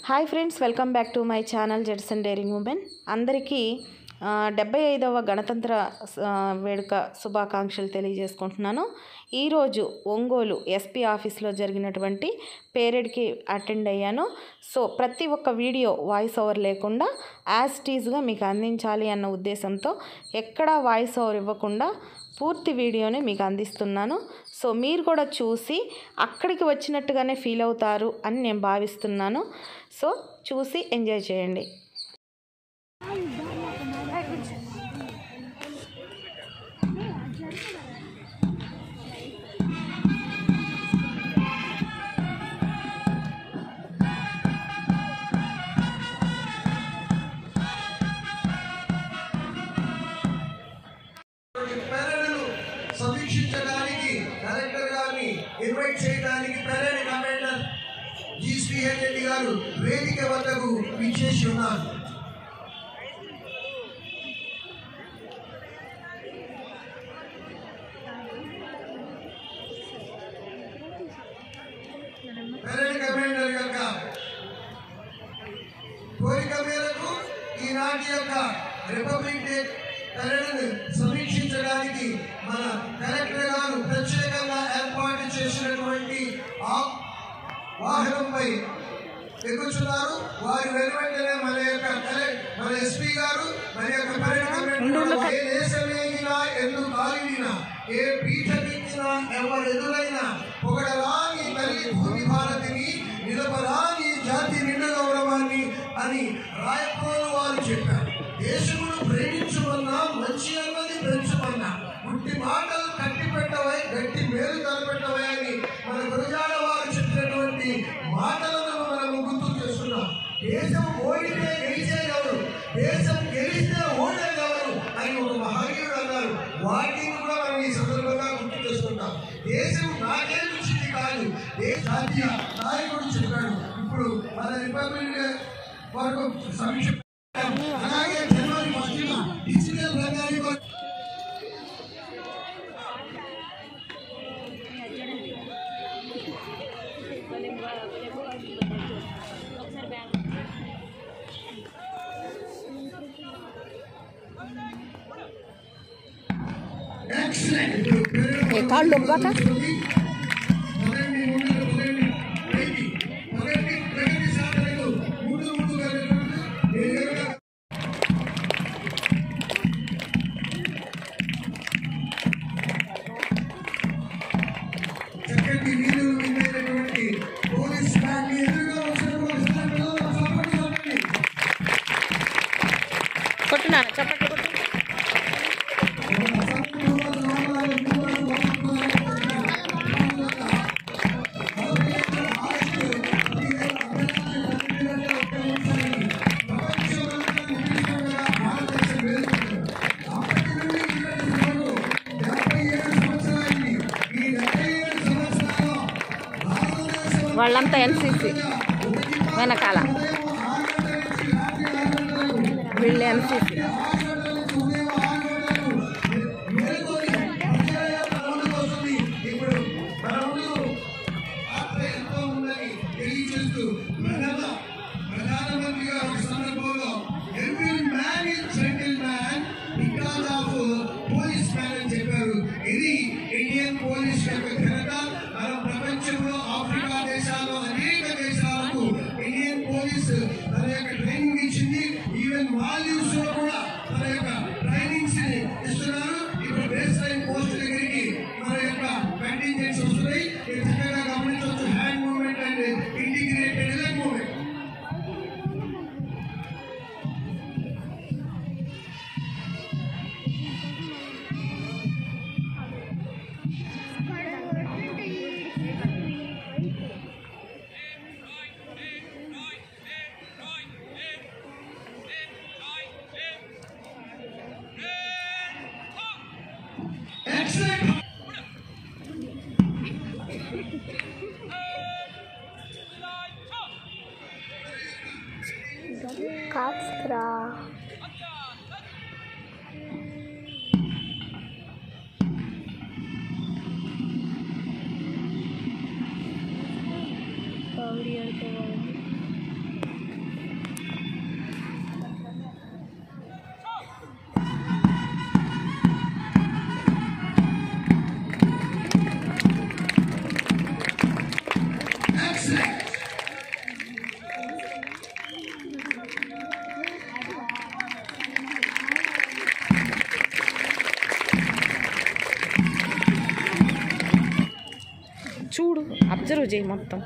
Hi friends, welcome back to my channel Jedson daring women. అందరికీ 75వ గణతంత్ర వేడుక శుభాకాంక్షలు తెలియజేసుకుంటున్నాను. ఈరోజు ఒంగోలు ఎస్పీ ఆఫీస్లో జరిగినటువంటి పేరెడ్కి అటెండ్ అయ్యాను. సో ప్రతి ఒక్క వీడియో వాయిస్ ఓవర్ లేకుండా యాజ్ టీజ్గా మీకు అందించాలి అన్న ఉద్దేశంతో ఎక్కడా వాయిస్ ఓవర్ ఇవ్వకుండా పూర్తి వీడియోని మీకు అందిస్తున్నాను. సో మీరు కూడా చూసి అక్కడికి వచ్చినట్టుగానే ఫీల్ అవుతారు అని నేను భావిస్తున్నాను. సో చూసి ఎంజాయ్ చేయండి. సమీక్షించడానికి కలెక్టర్ గారిని ఇన్వైట్ చేయడానికి పెరేడ్ కమాండర్ శ్రీహరి రెడ్డి గారు వేదిక వద్దకు విచ్చేసి ఉన్నారు. పెరేడ్ కమాండర్ యొక్క కోరిక మేరకు ఈనాటి యొక్క రిపబ్లిక్ డే పెరేడ్ సమీక్షించడానికి మన కలెక్టర్ గారు ప్రత్యేకంగా ఏర్పాటు చేసినటువంటి వాహనంపై ఎక్కుతున్నారు. వారి వెనువెంటనే మన ఎస్పీ గారు మన యొక్క పెరేడ్ కమాండర్ ఏ దేశమేగినా ఎందుకు కాలినా ఏ పీఠమెక్కినా ఎవరు ఎదురైనా పొగడరాని తల్లి భూమి భారతిని నిలపరాని జాతి నిండు గౌరవాన్ని అని రాయప్రోలు వారు చెప్పారు. దేశమును ప్రేమించమన్నా మంచి అన్నది పెంచమన్నా ఉట్టి మాటలు కట్టి పెట్టవై గట్టి మేలు తలపెట్టవై అని మన గురజాడ వారు చెప్పినటువంటి మాటలను మనం గుర్తు చేస్తున్నాం. దేశం ఓడితే గెలిచేదెవరు, దేశం గెలిస్తే ఓడేదెవరు అని ఒక మహనీయుడు అన్నారు. వాటిని కూడా మనం ఈ సందర్భంగా గుర్తు చేసుకుంటాం. దేశం నాకే రుచిది కాదు, జాతీయ నాయకుడు చెప్పాడు. ఇప్పుడు మన రిపబ్లిక్ వరకు సమీక్ష అలాగే జనవరి 1న డిజిటల్ రంగానికి వాళ్ళంతా ఎన్సీసీ వెనకాల వీళ్ళు ఎన్సీసీ. ప్రధానమంత్రి గారు సందర్భంలో every man is gentle man because of police man అని చెప్పారు. ఇది ఇండియన్ పోలీస్ యొక్క ఘనత. మన ప్రపంచంలో ఆఫ్రికా దేశాల్లో అనేక దేశాలకు ఇండియన్ పోలీస్ తన యొక్క ట్రైనింగ్ ఇచ్చింది. ఈవెన్ మాల్దీవ్స్ లో కూడా తన యొక్క ట్రైనింగ్స్ ఇస్తున్నారు. ఇప్పుడు బేస్ లైన్ పోస్ట్ దగ్గరికి మన యొక్క కంటింజెంట్స్ వస్తున్నాయి. చక్కగా గమనించవచ్చు. Hand movement and integrated leg movement. Katra. Audio observe చేయి మొత్తం.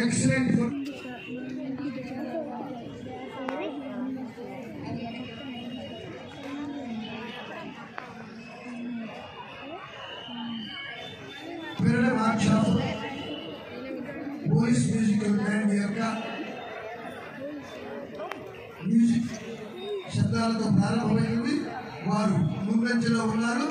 Excellent. Period march of voice musical band యొక్క మ్యూజిక్ శబ్దాలతో ప్రారంభమైంది. వారు ముందంజలో ఉన్నారు.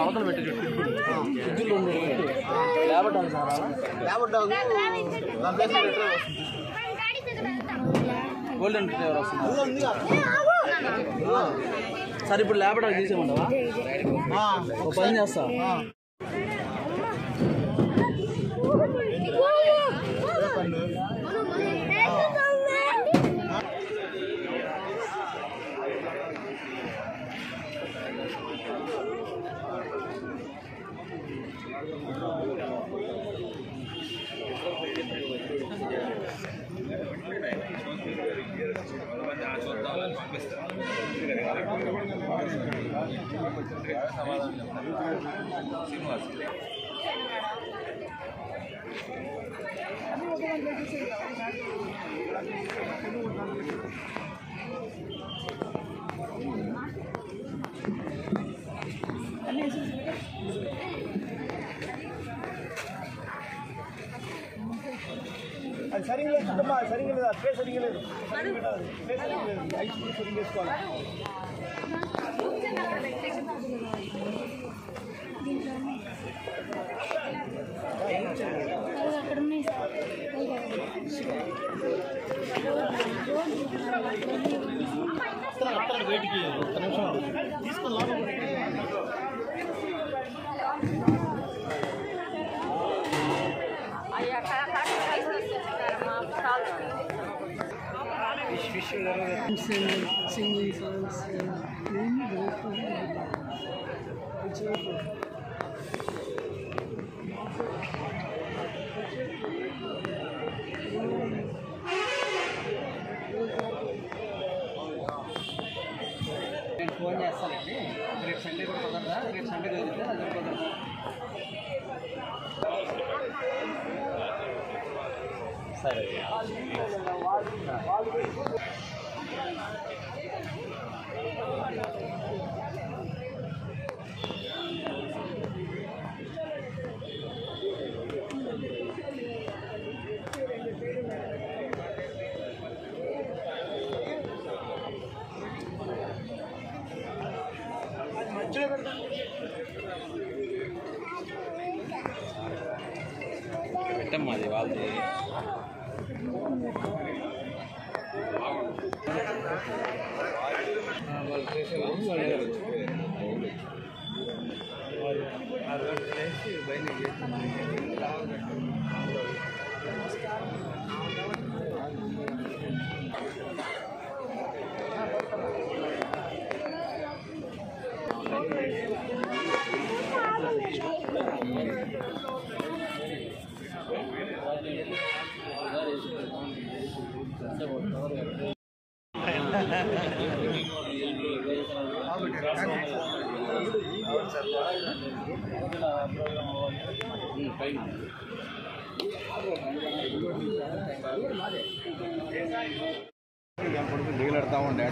అవతల పెట్టి గోల్డెన్ రిట్రీవర్ వస్తుంది సార్. ఇప్పుడు ల్యాబ్ తీసేమంటావా? ఒక పని చేస్తా. అది సరిగ్గా లేదమ్మా, సరిగ్గా లేదు, స్పేస్ సరిగ్గా లేదు, ఐస్ కూడా సరిగ్గా వేసుకోవాలి. బయటికి ఒక నిమిషం తీసుకొని singing songs నేను ఫోన్ చేస్తానండి. రేపు సండే కూడా కుదరదా? రేపు సండే కుదిరితే అది కుదరదు. సరే పెట్టమ్మా అది వాళ్ళది. వాళ్ళు చేసేవాళ్ళు వాళ్ళు 6 గంటలు వేసి బయలుదేరి దిగలెడతా ఉండే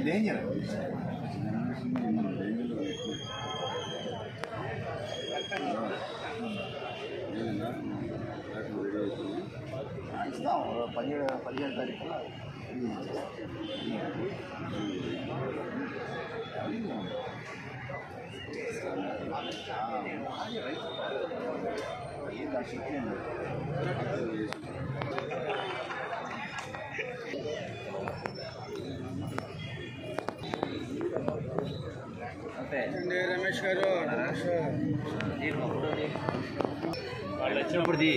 డేంజర్ ఇస్తాం 17 తారీఖు రమేష్ గారు వాళ్ళు వచ్చినప్పుడుది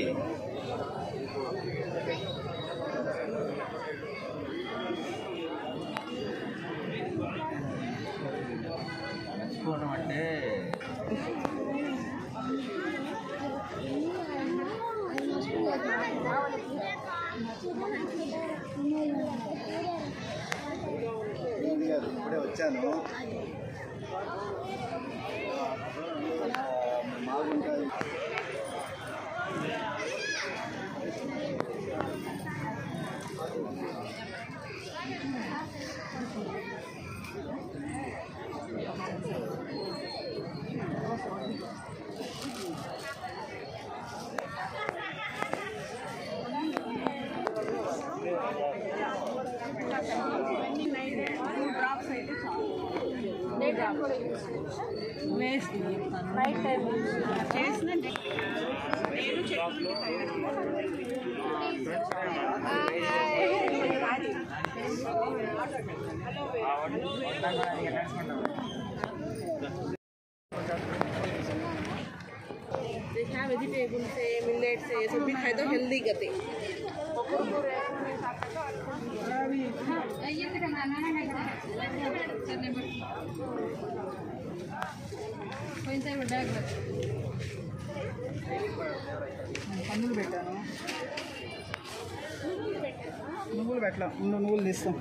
మర్చిపోవడం అంటే ఇప్పుడే వచ్చాను బాగుంటుంది నైట్ టైం देखा वेजिटेबल से मिलेट से ये सब भी खाए तो हेल्दी गते పన్నులు పెట్టాను నువ్వులు పెట్టలా నువ్వులు తీస్తాం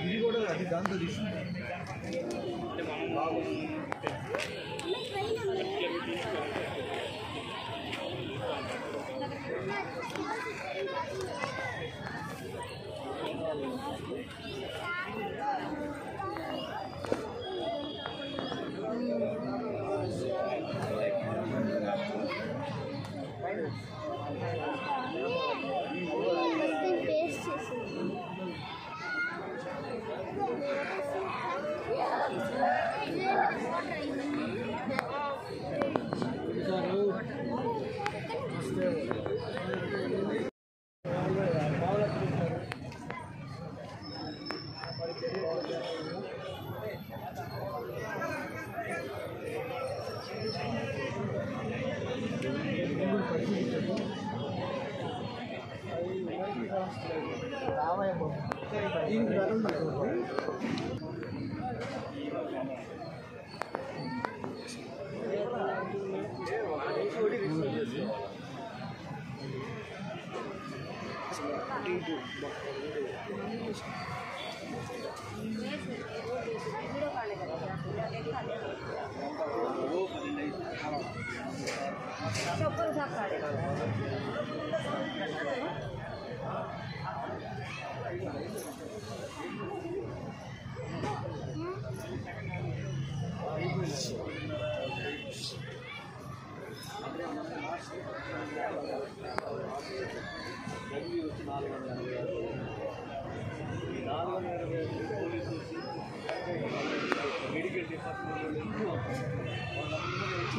ఇది కూడా అది దాంతో తీసుకుంటాం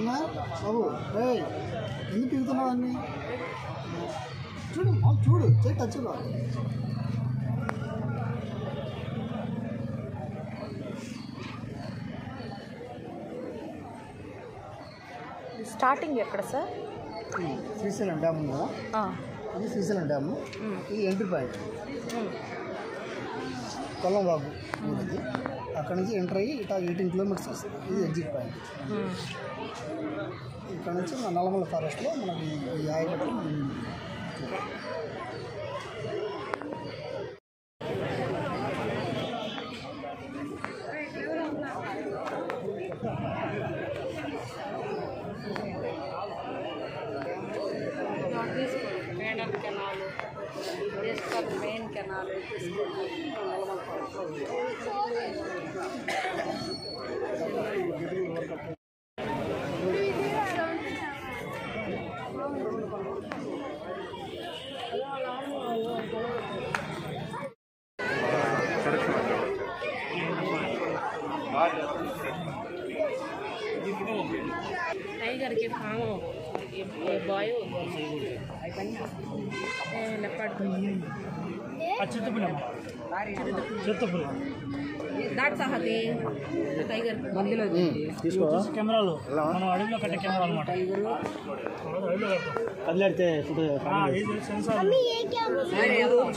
బాబు ఎందుకు తిరుగుతున్నావు అన్ని చూడు చూడు చేయి టచ్ స్టార్టింగ్ ఎక్కడ సార్? శ్రీశైలం డ్యామ్ ఉంది కదా, ఇది శ్రీశైలం డ్యాము. ఇది ఎంట్రీ పాయింట్ కొల్లంబాబు ఊరిది. అక్కడ నుంచి ఎంటర్ అయ్యి ఇట్లా 18 కిలోమీటర్స్ వస్తుంది. ఇది ఎగ్జిట్ పాయింట్. ఇక్కడ నుంచి మన నల్లమల ఫారెస్ట్లో మనకి ఈ ఆయకట్టు మెయిన్ కెనాల్ टाइगर के फार्म बॉय దాట్ సహతి టైగర్ మందిలో తీసుకో కెమెరాలు మనం అడవిలో కట్టే కెమెరా అనమాట. కదిలాడితే సెన్సార్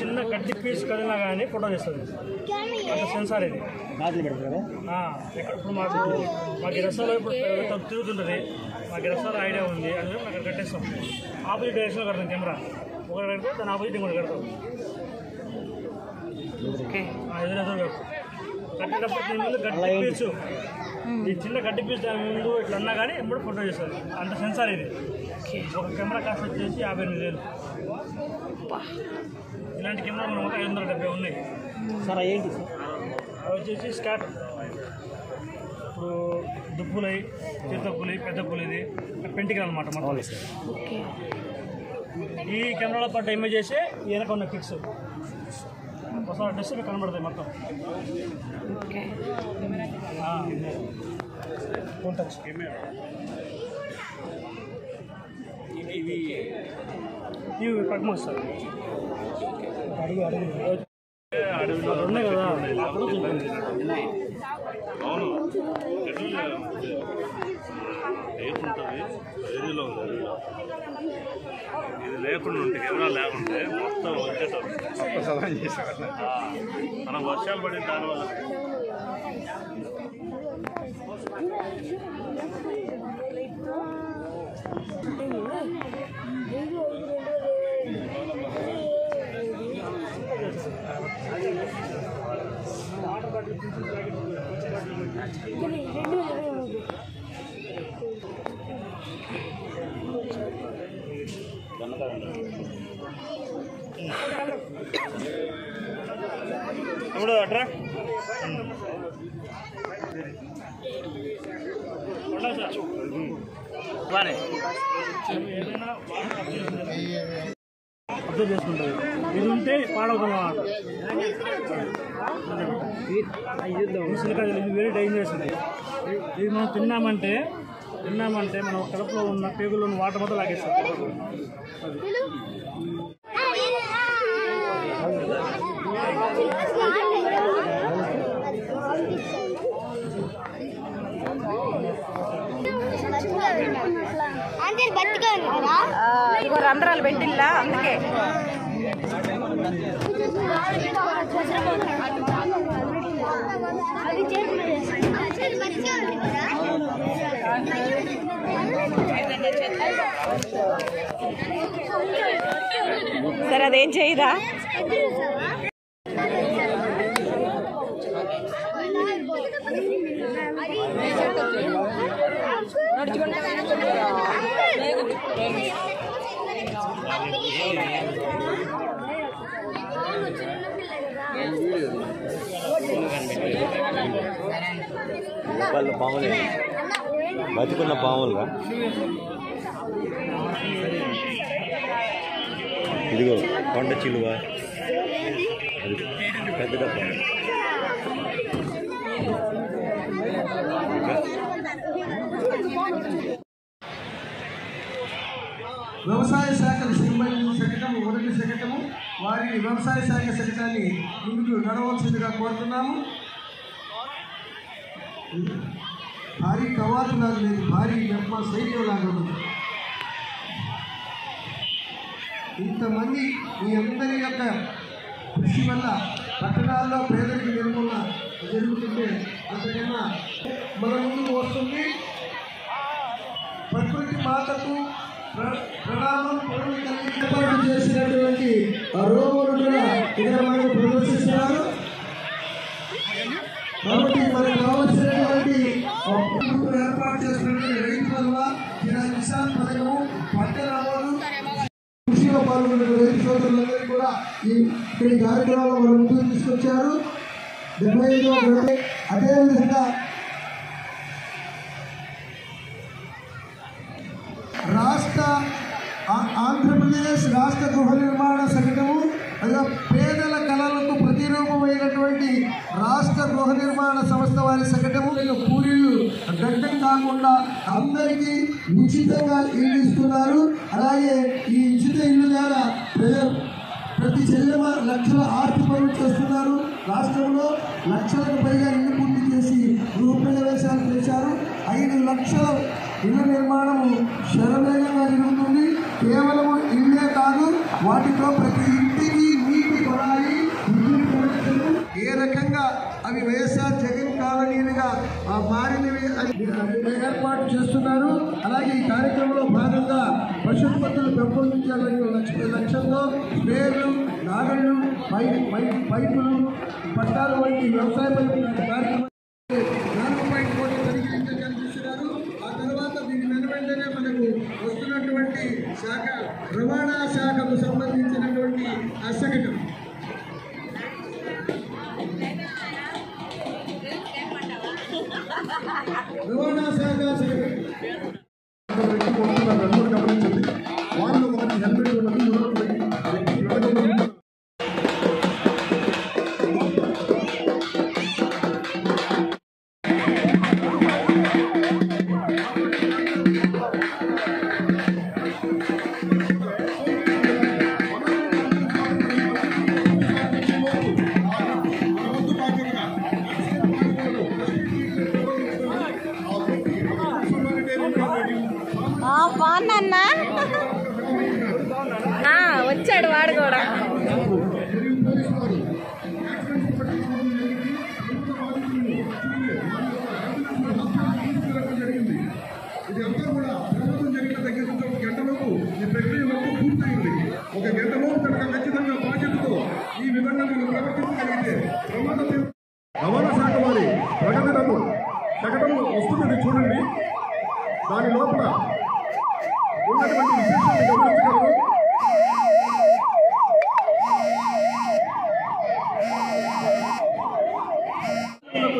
చిన్న గడ్డి పీస్ కదిలినా కానీ ఫోటో చేస్తుంది. అంత సెన్సార్ ఇది నాట్లు పెడతారు. ఇప్పుడు మాకు రసాలు ఇప్పుడు తిరుగుతుంటుంది. మాకు రసాల ఐడియా ఉంది అని అక్కడ కట్టేస్తాం. ఆపోజిట్ డైరెక్షన్లో కడతాం కెమెరా. ఒకటి కడితే దాని ఆపోజిట్ ఇంకోటి కడతాం. ఎదురెదురు కట్టేటప్పుడు దీని ముందు గడ్డి పీసు, ఈ చిన్న గడ్డి పీసు దాని ముందు ఇట్లా అన్నా కానీ ఎప్పుడు ఫోటో చేస్తుంది. అంత సెన్సార్ ఇది. ఒక కెమెరా కాస్ట్ వచ్చేసి 58,000. ఇలాంటి కెమెరా మనం 570 ఉన్నాయి సార్. ఏంటి సార్ అవి వచ్చేసి స్కాట్. ఇప్పుడు దుప్పులై, చిత్త పులి, పెద్ద పులి, ఇది పెంటికల్ అనమాట మన. ఈ కెమెరాలో పడ్డ ఇమేజ్ చేసి వెనక ఉన్న పిక్స్ ఒకసారి డ్రెస్ కనబడతాయి మొత్తం. ఇవి పద్మస్ సార్. అడుగు అడవిలో ఉన్నాయి కదా అప్పుడు చూపింది. ఇది లేకుండా ఉంటే కెమెరా లేకుంటే మొత్తం వచ్చేటప్పుడు చేసేవాళ్ళ. మనం వర్షాలు పడిన దానివల్ల ఇప్పుడు అట్రా అబ్జర్వ్ చేసుకుంటుంది. ఇది ఉంటే పాడవుతుంది అన్నమాట. ఇది వెరీ డేంజరస్. ఇది మనం తిన్నామంటే మనం కడుపులో ఉన్న పేగుల్లో ఉన్న వాటర్ మొత్తం లాగేస్తాం. ఇదిగో రంధ్రాలు పెట్టిల్లా అందుకే. సరే అదేం చేయదా? వాళ్ళు పాములే బతుకున్న పాములుగా. ఇదిగో కొండ చిలువ, అది పెద్ద డబ్బా. వ్యవసాయ శాఖల శకటము మొదటి శకటము వారిని వ్యవసాయ శాఖ శకటాన్ని ముందుకు నడవలసిందిగా కోరుతున్నాము. భారీ కవాతు లాగా లేదు, భారీ వెప్ప సైన్యం లాగా ఉంది. ఇంతమంది మీ అందరి యొక్క కృషి వల్ల పట్టణాల్లో పేదరిక నిర్మూలన జరుగుతుంటే అంతకన్నా మన ముందుకు వస్తుంది. ప్రకృతి మాతకు ప్రణామం ఏర్పాటు చేసినటువంటి రోగులు కూడా ఇక్కడ మనకు ప్రదర్శిస్తున్నారు. కాబట్టి మనకు కావాల్సినటువంటి ఏర్పాటు చేసినటువంటి రైతు వల్ల కిసాన్ పథకము పంట నమోదు కృషిలో పాల్గొన్న రైతు సోదరులందరికీ కూడా ఈ కార్యక్రమంలో మన ముందుకు తీసుకొచ్చారు. 75వ గణతంత్ర అదేవిధంగా ఆంధ్రప్రదేశ్ రాష్ట్ర గృహ నిర్మాణ సంఘటము అదే పేదల కళలకు ప్రతిరూపమైనటువంటి రాష్ట్ర గృహ నిర్మాణ సంస్థ వారి సంఘటము కూలీలు గడ్డం కాకుండా అందరికీ ఉచితంగా ఇల్లు ఇస్తున్నారు. అలాగే ఈ ఉచిత ఇల్లు ద్వారా ప్రతి చెల్లెమ లక్షల ఆర్థిక పనులు చేస్తున్నారు. రాష్ట్రంలో లక్షలకు పైగా ఇల్లు పూర్తి చేసి గృహ ప్రవేశాలు చేశారు. 5 లక్షల ఇళ్ల నిర్మాణము శరవేగంగా జరుగుతుంది. కేవలం ఇల్లే కాదు, వాటితో ప్రతి ఇంటికి నీటి కొనాలి, ఏ రకంగా అవి వైఎస్ఆర్ జగన్ కాలనీలుగా మారినవి ఏర్పాటు చేస్తున్నారు. అలాగే ఈ కార్యక్రమంలో భాగంగా పశుపతులు పెంపొందించాలని లక్ష్యంలో స్ప్రేలు, నాగళ్ళు, పైపులు, పట్టాలు వంటి వ్యవసాయ కార్యక్రమం 4.1 కోట్లు పరిగణించారు. ఆ తర్వాత దీని వెంటనే మనకు వస్తున్నటువంటి శాఖ రవాణా శాఖకు సంబంధించినటువంటి అసగటం రవాణా శాఖ గమనించండి. వాళ్ళు ఒకటి హెల్మెట్ ఉన్నది, బాగున్నా వచ్చాడు వాడు కూడా. ఇది అంతా కూడా ప్రమాదం జరిగిన దగ్గర నుంచి 1 గంటలోపు ఈ ప్రక్రియ మొత్తం పూర్తయింది. 1 గంటలోపు కనుక ఖచ్చితంగా బాధ్యతతో ఈ విధంగా మనం ప్రవర్తించగలిగితే ప్రమాదం. రవాణా శాఖ వారి ప్రకటనము వస్తున్నది చూడండి. దాని లోపల ఉన్నటువంటి విశేషాన్ని గమనించగలరు.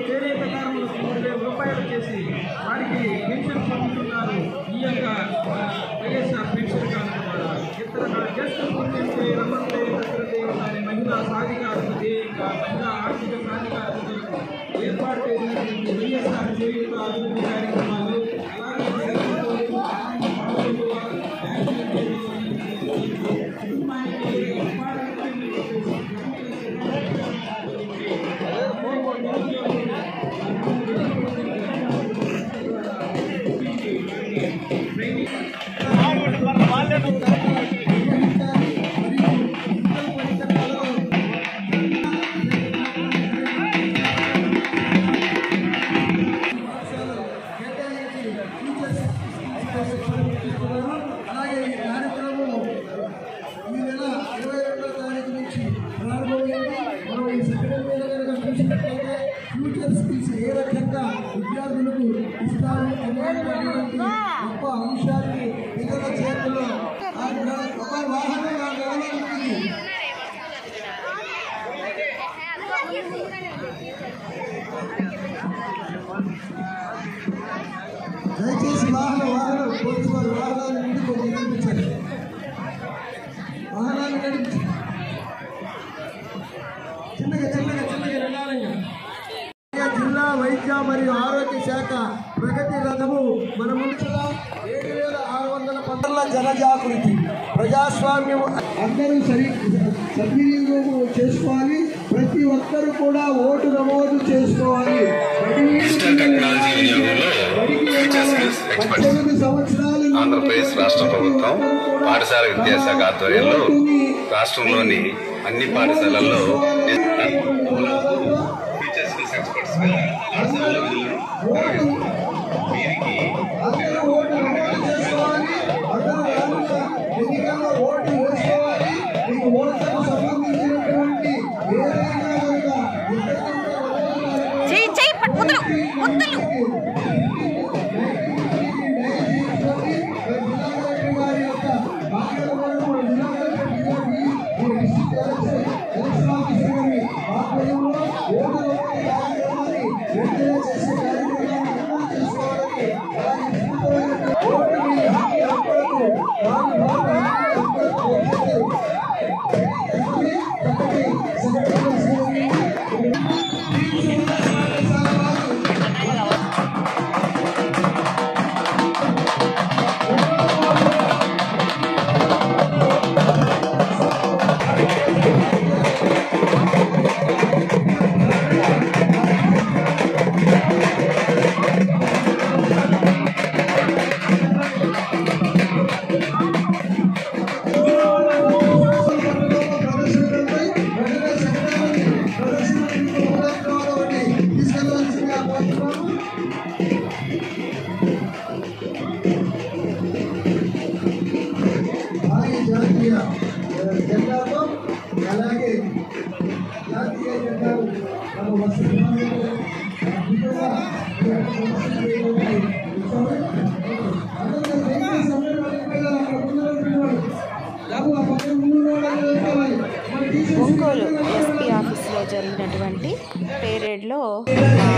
చేనేత కార్మికులకు 3,000 రూపాయలు చేసి వారికి పెన్షన్ పొందుతున్నారు. ఈ యొక్క వైఎస్ఆర్ పెన్షన్ కార్డు ద్వారా ఇతర గెస్టులు గుర్తించే రమ్మంటే మహిళా సాధికారత ధ్యేయంగా మహిళా ఆర్థిక సాధికారత ఏర్పాటు చేసినటువంటి వైఎస్ఆర్ చేయూత అభివృద్ధి కార్యక్రమాలు అలాగే ఈ కార్యక్రమం ఈ నెల 22వ తారీఖు నుంచి ప్రారంభమైంది. మనం ఈ సెకండ్ మీద కనుక చూసినట్లయితే ఫ్యూచర్ స్కిల్స్ ఏ రకంగా విద్యార్థులకు ఇస్తారు అనేటువంటి గొప్ప అంశాన్ని పిల్లల చేతుల్లో ఒక వాహనం గమనించింది. దయచేసి వాహనం పోలీసు వారు వాహనాన్ని ముందుకు నడిపించారు. వాహనాన్ని నడిపించారు చిన్నగా నిదానంగా. జిల్లా వైద్య మరియు ఆరోగ్య శాఖ ప్రగతి రథము మన ముందు 7,619 జనజాగృతి ప్రజాస్వామ్యం అందరూ సద్వినియోగం చేసుకోవాలి. ప్రతి ఒక్కరు కూడా ఓటు నమోదు చేసుకోవాలి. 18 సంవత్సరాలు ఆంధ్రప్రదేశ్ రాష్ట్ర ప్రభుత్వం పాఠశాల విద్యాశాఖ ఆధ్వర్యంలో రాష్ట్రంలోని అన్ని పాఠశాలల్లో టీచర్ స్కిల్స్ ఎక్స్పర్ట్స్ గా పాఠశాలలో వీరికి జెండాతో అలాగే జాతీయ జెండాలు మన ఒంగోలు ఎస్పీ ఆఫీస్లో జరిగినటువంటి పేరేడ్లో మీడియా